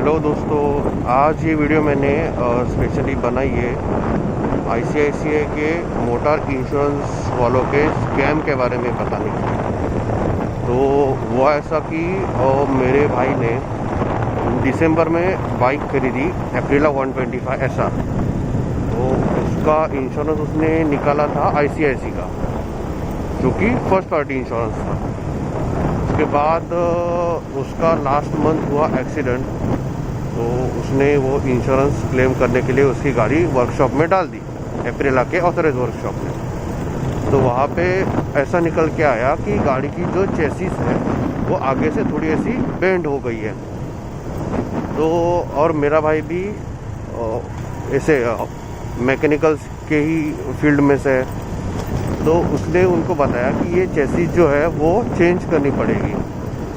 Hello दोस्तों, आज ये वीडियो मैंने स्पेशली बनाई है आईसीआईसीआई के मोटर इंश्योरेंस वालों के स्कैम के बारे में बताने की। तो हुआ ऐसा कि मेरे भाई ने दिसंबर में बाइक खरीदी एप्रिला 125 ऐसा। तो उसका इंश्योरेंस उसने निकाला था आईसीआईसी का, जो कि फर्स्ट पार्टी इंश्योरेंस था। उसके बाद उसका लास्ट मंथ हुआ एक्सीडेंट, तो उसने वो इंश्योरेंस क्लेम करने के लिए उसकी गाड़ी वर्कशॉप में डाल दी, एप्रिला के ऑथराइज वर्कशॉप में। तो वहाँ पे ऐसा निकल के आया कि गाड़ी की जो चेसिस है वो आगे से थोड़ी ऐसी बेंड हो गई है। तो और मेरा भाई भी ऐसे मैकेनिकल्स के ही फील्ड में से है, तो उसने उनको बताया कि ये चेसिस जो है वो चेंज करनी पड़ेगी।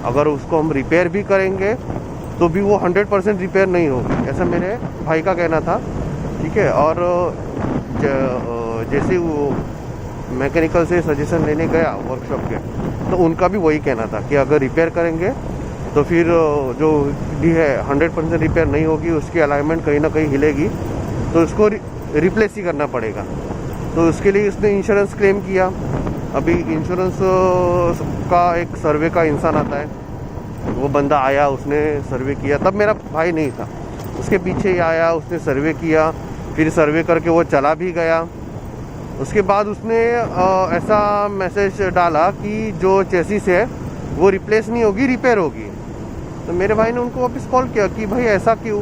अगर उसको हम रिपेयर भी करेंगे तो भी वो 100% रिपेयर नहीं होगी, ऐसा मेरे भाई का कहना था। ठीक है। और जैसे वो मैकेनिकल से सजेशन लेने गया वर्कशॉप के, तो उनका भी वही कहना था कि अगर रिपेयर करेंगे तो फिर जो डी है 100% रिपेयर नहीं होगी, उसकी अलाइनमेंट कहीं ना कहीं हिलेगी, तो उसको रिप्लेस ही करना पड़ेगा। तो उसके लिए उसने इंश्योरेंस क्लेम किया। अभी इंश्योरेंस का एक सर्वे का इंसान आता है, वो बंदा आया, उसने सर्वे किया। तब मेरा भाई नहीं था, उसके पीछे ही आया, उसने सर्वे किया, फिर सर्वे करके वो चला भी गया। उसके बाद उसने ऐसा मैसेज डाला कि जो चेसिस है वो रिप्लेस नहीं होगी, रिपेयर होगी। तो मेरे भाई ने उनको वापस कॉल किया कि भाई ऐसा क्यों,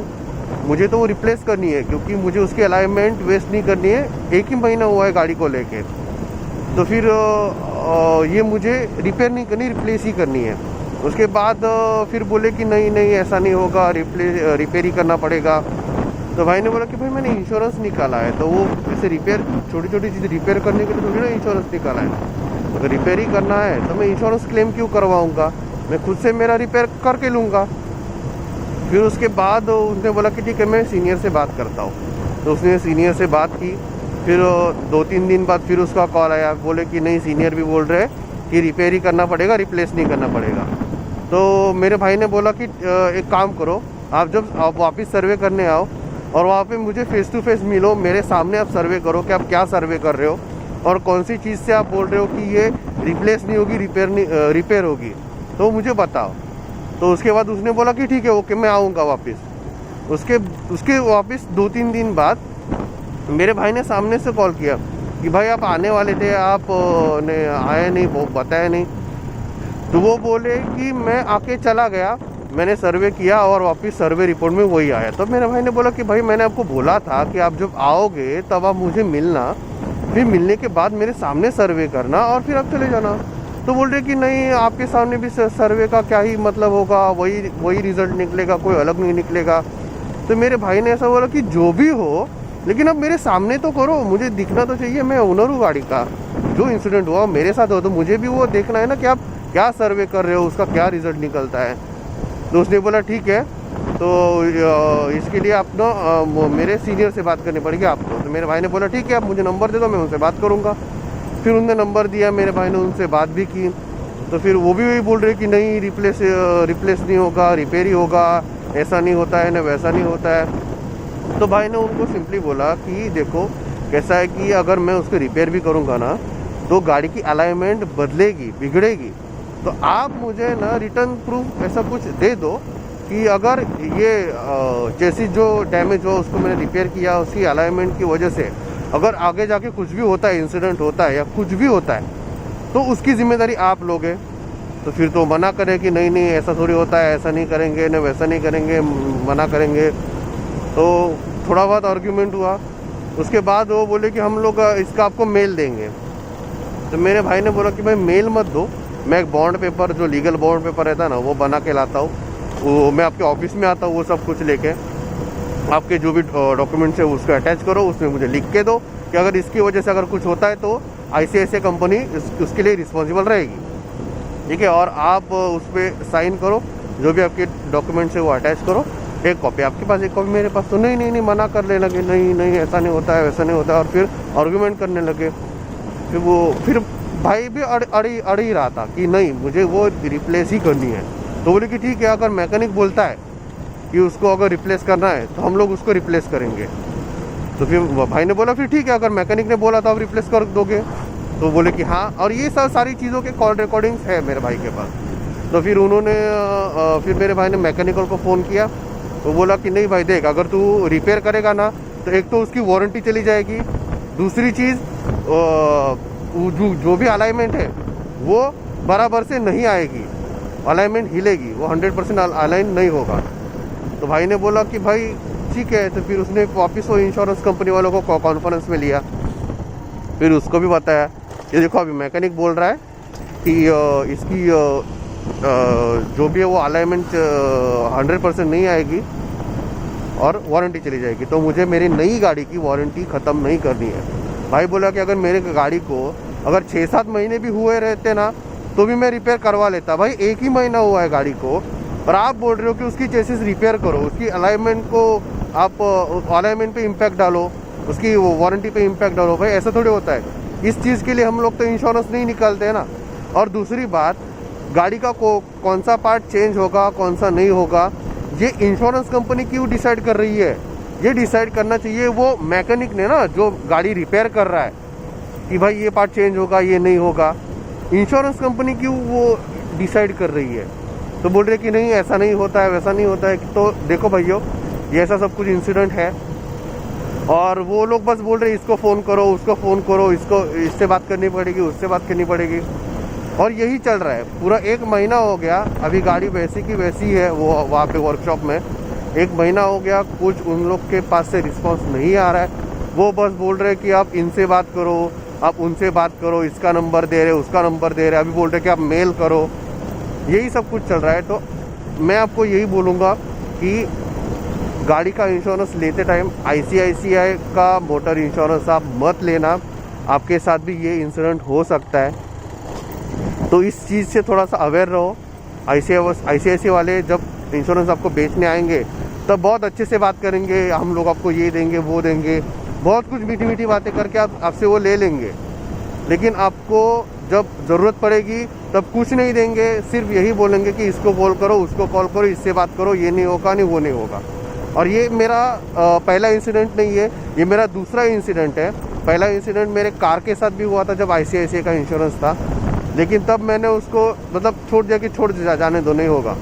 मुझे तो वो रिप्लेस करनी है, क्योंकि मुझे उसकी अलाइनमेंट वेस्ट नहीं करनी है। एक ही महीना हुआ है गाड़ी को लेके, तो फिर ये मुझे रिपेयर नहीं करनी, रिप्लेस ही करनी है। उसके बाद फिर बोले कि नहीं नहीं ऐसा नहीं होगा, रिपेयर ही करना पड़ेगा। तो भाई ने बोला कि भाई मैंने इंश्योरेंस निकाला है, तो वो जैसे रिपेयर, छोटी छोटी चीज़ रिपेयर करने के लिए थोड़ी ना इंश्योरेंस निकाला है। अगर रिपेयर ही करना है तो मैं इंश्योरेंस क्लेम क्यों करवाऊँगा, मैं खुद से मेरा रिपेयर करके लूँगा। फिर उसके बाद उसने बोला कि ठीक है मैं सीनियर से बात करता हूँ। तो उसने सीनियर से बात की। फिर 2-3 दिन बाद फिर उसका कॉल आया, बोले कि नहीं सीनियर भी बोल रहे हैं कि रिपेयर ही करना पड़ेगा, रिप्लेस नहीं करना पड़ेगा। तो मेरे भाई ने बोला कि एक काम करो, आप वापस सर्वे करने आओ और वहाँ पे मुझे फेस टू फेस मिलो, मेरे सामने आप सर्वे करो कि आप क्या सर्वे कर रहे हो और कौन सी चीज़ से आप बोल रहे हो कि ये रिप्लेस नहीं होगी, रिपेयर होगी, तो मुझे बताओ। तो उसके बाद उसने बोला कि ठीक है ओके मैं आऊँगा वापस। उसके वापस 2-3 दिन बाद मेरे भाई ने सामने से कॉल किया कि भाई आप आने वाले थे, आप ने आए नहीं, वो बताया नहीं। तो वो बोले कि मैं आके चला गया, मैंने सर्वे किया और वापस सर्वे रिपोर्ट में वही आया। तो मेरे भाई ने बोला कि भाई मैंने आपको बोला था कि आप जब आओगे तब आप मुझे मिलना, फिर मिलने के बाद मेरे सामने सर्वे करना और फिर आप चले जाना। तो बोल रहे कि नहीं आपके सामने भी सर्वे का क्या ही मतलब होगा, वही रिजल्ट निकलेगा, कोई अलग नहीं निकलेगा। तो मेरे भाई ने ऐसा बोला कि जो भी हो लेकिन अब मेरे सामने तो करो, मुझे दिखना तो चाहिए, मैं ओनर हूँ गाड़ी का। जो इंसिडेंट हुआ मेरे साथ हो तो मुझे भी वो देखना है ना कि आप क्या सर्वे कर रहे हो, उसका क्या रिजल्ट निकलता है। तो उसने बोला ठीक है, तो इसके लिए आप ना मेरे सीनियर से बात करनी पड़ेगी आपको। तो मेरे भाई ने बोला ठीक है आप मुझे नंबर दे दो, मैं उनसे बात करूँगा। फिर उनने नंबर दिया, मेरे भाई ने उनसे बात भी की। तो फिर वो भी वही बोल रहे कि नहीं रिप्लेस नहीं होगा, रिपेयर ही होगा, ऐसा नहीं होता है ना वैसा नहीं होता है। तो भाई ने उनको सिंपली बोला कि देखो कैसा है कि अगर मैं उसको रिपेयर भी करूँगा ना तो गाड़ी की अलाइनमेंट बदलेगी, बिगड़ेगी। तो आप मुझे ना रिटर्न प्रूफ ऐसा कुछ दे दो कि अगर ये चेसिस जो डैमेज हो उसको मैंने रिपेयर किया, उसकी अलाइनमेंट की वजह से अगर आगे जाके कुछ भी होता है, इंसिडेंट होता है या कुछ भी होता है, तो उसकी जिम्मेदारी आप लोगे। तो फिर तो मना करें कि नहीं नहीं ऐसा थोड़ी होता है, ऐसा नहीं करेंगे ना वैसा नहीं करेंगे, मना करेंगे। तो थोड़ा बहुत आर्ग्यूमेंट हुआ। उसके बाद वो बोले कि हम लोग इसका आपको मेल देंगे। तो मेरे भाई ने बोला कि भाई मेल मत दो, मैं एक बॉन्ड पेपर, जो लीगल बॉन्ड पेपर रहता है ना, वो बना के लाता हूँ, वो मैं आपके ऑफिस में आता हूँ, वो सब कुछ लेके आपके जो भी डॉक्यूमेंट्स है उसको अटैच करो, उसमें मुझे लिख के दो कि अगर इसकी वजह से अगर कुछ होता है तो आईसीआईसीआई कंपनी उसके लिए रिस्पॉन्सिबल रहेगी। ठीक है। और आप उस पर साइन करो, जो भी आपके डॉक्यूमेंट्स है वो अटैच करो, एक कॉपी आपके पास, एक कॉपी मेरे पास। तो नहीं नहीं नहीं मना करने लगे, नहीं नहीं ऐसा नहीं होता है, वैसा नहीं होता है, और फिर आर्गूमेंट करने लगे। फिर भाई भी अड़ ही रहा था कि नहीं मुझे वो रिप्लेस ही करनी है। तो बोले कि ठीक है अगर मैकेनिक बोलता है कि उसको अगर रिप्लेस करना है तो हम लोग उसको रिप्लेस करेंगे। तो फिर भाई ने बोला फिर ठीक है, अगर मैकेनिक ने बोला तो आप रिप्लेस कर दोगे? तो बोले कि हाँ, और ये सब सारी चीज़ों के कॉल रिकॉर्डिंग्स है मेरे भाई के पास। तो फिर उन्होंने फिर मेरे भाई ने मैकेनिकल को फ़ोन किया, तो बोला कि नहीं भाई देख, अगर तू रिपेयर करेगा ना तो एक तो उसकी वारंटी चली जाएगी, दूसरी चीज़ जो भी अलाइनमेंट है वो बराबर से नहीं आएगी, अलाइनमेंट हिलेगी, वो 100% अलाइन नहीं होगा। तो भाई ने बोला कि भाई ठीक है। तो फिर उसने वापस वो इंश्योरेंस कंपनी वालों को कॉन्फ्रेंस में लिया, फिर उसको भी बताया ये देखो अभी मैकेनिक बोल रहा है कि इसकी जो भी है वो अलाइनमेंट 100% नहीं आएगी और वारंटी चली जाएगी, तो मुझे मेरी नई गाड़ी की वारंटी ख़त्म नहीं करनी है। भाई बोला कि अगर मेरे गाड़ी को अगर 6-7 महीने भी हुए रहते ना तो भी मैं रिपेयर करवा लेता। भाई 1 ही महीना हुआ है गाड़ी को, और आप बोल रहे हो कि उसकी चेसिस रिपेयर करो, उसकी अलाइनमेंट को आप अलाइनमेंट पे इम्पैक्ट डालो, उसकी वारंटी पे इम्पैक्ट डालो। भाई ऐसा थोड़ी होता है। इस चीज़ के लिए हम लोग तो इंश्योरेंस नहीं निकालते हैं ना। और दूसरी बात, गाड़ी का कौन सा पार्ट चेंज होगा कौन सा नहीं होगा, ये इंश्योरेंस कंपनी क्यों डिसाइड कर रही है? ये डिसाइड करना चाहिए वो मैकेनिक ने ना, जो गाड़ी रिपेयर कर रहा है, कि भाई ये पार्ट चेंज होगा ये नहीं होगा। इंश्योरेंस कंपनी क्यों वो डिसाइड कर रही है? तो बोल रहे कि नहीं ऐसा नहीं होता है वैसा नहीं होता है। तो देखो भाइयों, ये ऐसा सब कुछ इंसिडेंट है, और वो लोग बस बोल रहे इसको फ़ोन करो उसको फ़ोन करो, इसको इससे बात करनी पड़ेगी उससे बात करनी पड़ेगी, और यही चल रहा है। पूरा 1 महीना हो गया, अभी गाड़ी वैसी की वैसी है वो वहाँ पे वर्कशॉप में। 1 महीना हो गया, कुछ उन लोग के पास से रिस्पॉन्स नहीं आ रहा है। वो बस बोल रहे कि आप इनसे बात करो, आप उनसे बात करो, इसका नंबर दे रहे उसका नंबर दे रहे, अभी बोल रहे कि आप मेल करो, यही सब कुछ चल रहा है। तो मैं आपको यही बोलूँगा कि गाड़ी का इंश्योरेंस लेते टाइम ICICI का मोटर इंश्योरेंस आप मत लेना, आपके साथ भी ये इंसिडेंट हो सकता है। तो इस चीज़ से थोड़ा सा अवेयर रहो। ICICI वाले जब इंश्योरेंस आपको बेचने आएंगे तब बहुत अच्छे से बात करेंगे, हम लोग आपको ये देंगे वो देंगे, बहुत कुछ मीठी मीठी बातें करके आपसे वो ले लेंगे। लेकिन आपको जब ज़रूरत पड़ेगी तब कुछ नहीं देंगे, सिर्फ यही बोलेंगे कि इसको कॉल करो उसको कॉल करो, इससे बात करो, ये नहीं होगा नहीं वो नहीं होगा। और ये मेरा पहला इंसिडेंट नहीं है, ये मेरा दूसरा इंसिडेंट है। पहला इंसिडेंट मेरे कार के साथ भी हुआ था जब ICICI का इंश्योरेंस था, लेकिन तब मैंने उसको मतलब छोड़ दिया कि छोड़ जाने दो नहीं होगा।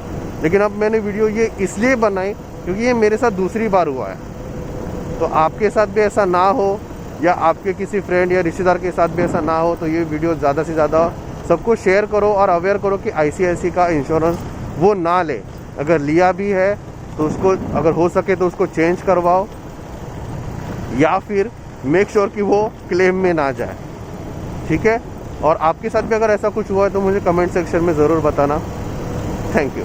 लेकिन अब मैंने वीडियो ये इसलिए बनाई क्योंकि ये मेरे साथ दूसरी बार हुआ है। तो आपके साथ भी ऐसा ना हो, या आपके किसी फ्रेंड या रिश्तेदार के साथ भी ऐसा ना हो, तो ये वीडियो ज़्यादा से ज़्यादा सबको शेयर करो और अवेयर करो कि ICICI का इंश्योरेंस वो ना ले। अगर लिया भी है तो उसको अगर हो सके तो उसको चेंज करवाओ, या फिर मेक श्योर कि वो क्लेम में ना जाए। ठीक है? और आपके साथ भी अगर ऐसा कुछ हुआ है तो मुझे कमेंट सेक्शन में ज़रूर बताना। Thank you.